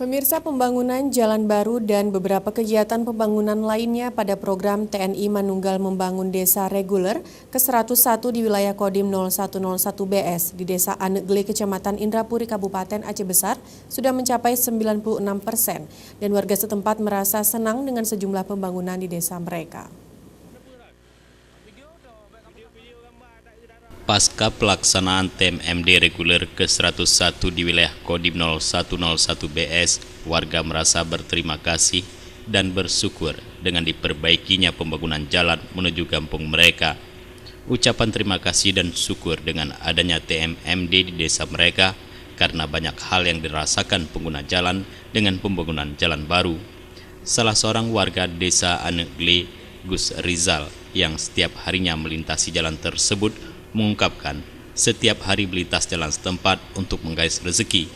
Pemirsa, pembangunan jalan baru dan beberapa kegiatan pembangunan lainnya pada program TNI Manunggal Membangun Desa Reguler ke-101 di wilayah Kodim 0101 BS di Desa Anegle, Kecamatan Indrapuri, Kabupaten Aceh Besar sudah mencapai 96% dan warga setempat merasa senang dengan sejumlah pembangunan di desa mereka. Pasca pelaksanaan TMMD reguler ke-101 di wilayah Kodim 0101 BS, warga merasa berterima kasih dan bersyukur dengan diperbaikinya pembangunan jalan menuju kampung mereka. Ucapan terima kasih dan syukur dengan adanya TMMD di desa mereka karena banyak hal yang dirasakan pengguna jalan dengan pembangunan jalan baru. Salah seorang warga desa Anegle, Gus Rizal, yang setiap harinya melintasi jalan tersebut, mengungkapkan setiap hari melintas jalan setempat untuk menggais rezeki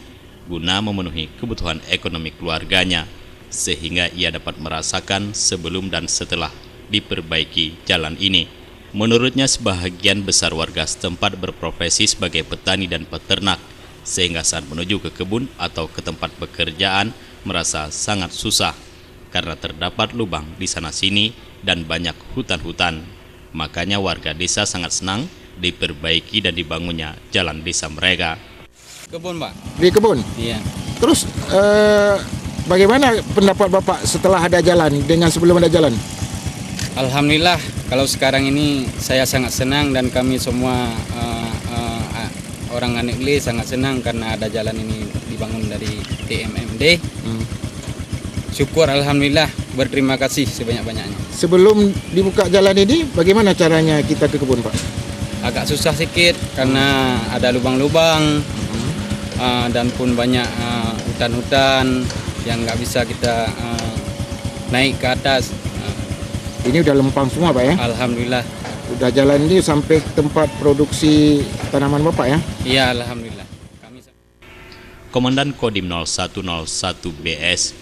guna memenuhi kebutuhan ekonomi keluarganya, sehingga ia dapat merasakan sebelum dan setelah diperbaiki jalan ini. Menurutnya, sebahagian besar warga setempat berprofesi sebagai petani dan peternak, sehingga saat menuju ke kebun atau ke tempat pekerjaan merasa sangat susah karena terdapat lubang di sana-sini dan banyak hutan-hutan. Makanya warga desa sangat senang diperbaiki dan dibangunnya jalan desa mereka. Kebun, Pak. Di kebun? Iya. Terus bagaimana pendapat Bapak setelah ada jalan dengan sebelum ada jalan? Alhamdulillah, kalau sekarang ini saya sangat senang dan kami semua orang Anegle sangat senang karena ada jalan ini dibangun dari TMMD. Syukur, alhamdulillah, berterima kasih sebanyak-banyaknya. Sebelum dibuka jalan ini, bagaimana caranya kita ke kebun, Pak? Agak susah sedikit karena ada lubang-lubang dan pun banyak hutan-hutan yang nggak bisa kita naik ke atas. Ini udah lempang semua, Pak, ya? Alhamdulillah. Udah jalan ini sampai tempat produksi tanaman Bapak, ya? Iya, alhamdulillah. Komandan Kodim 0101 BS,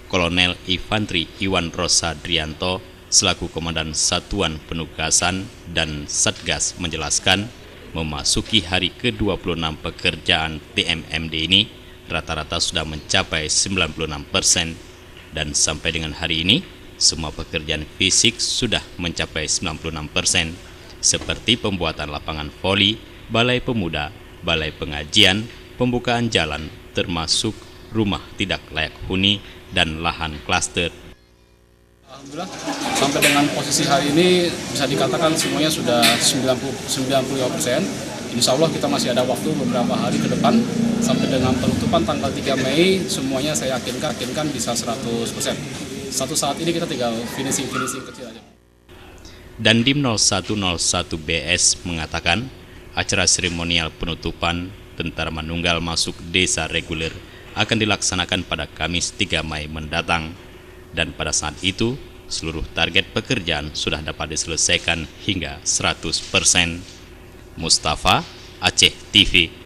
Kolonel Infantri Iwan Rosadrianto, selaku Komandan Satuan Penugasan dan Satgas, menjelaskan memasuki hari ke-26 pekerjaan TMMD ini rata-rata sudah mencapai 96% dan sampai dengan hari ini semua pekerjaan fisik sudah mencapai 96% seperti pembuatan lapangan voli, balai pemuda, balai pengajian, pembukaan jalan termasuk rumah tidak layak huni dan lahan klaster. Alhamdulillah, sampai dengan posisi hari ini bisa dikatakan semuanya sudah 95%. Insya Allah kita masih ada waktu beberapa hari ke depan sampai dengan penutupan tanggal 3 Mei semuanya saya yakinkan bisa 100%. Satu saat ini kita tinggal finishing kecil aja. Dandim 0101 BS mengatakan acara seremonial penutupan Tentara Manunggal masuk Desa Reguler akan dilaksanakan pada Kamis 3 Mei mendatang. Dan pada saat itu, seluruh target pekerjaan sudah dapat diselesaikan hingga 100%. Mustafa, Aceh TV.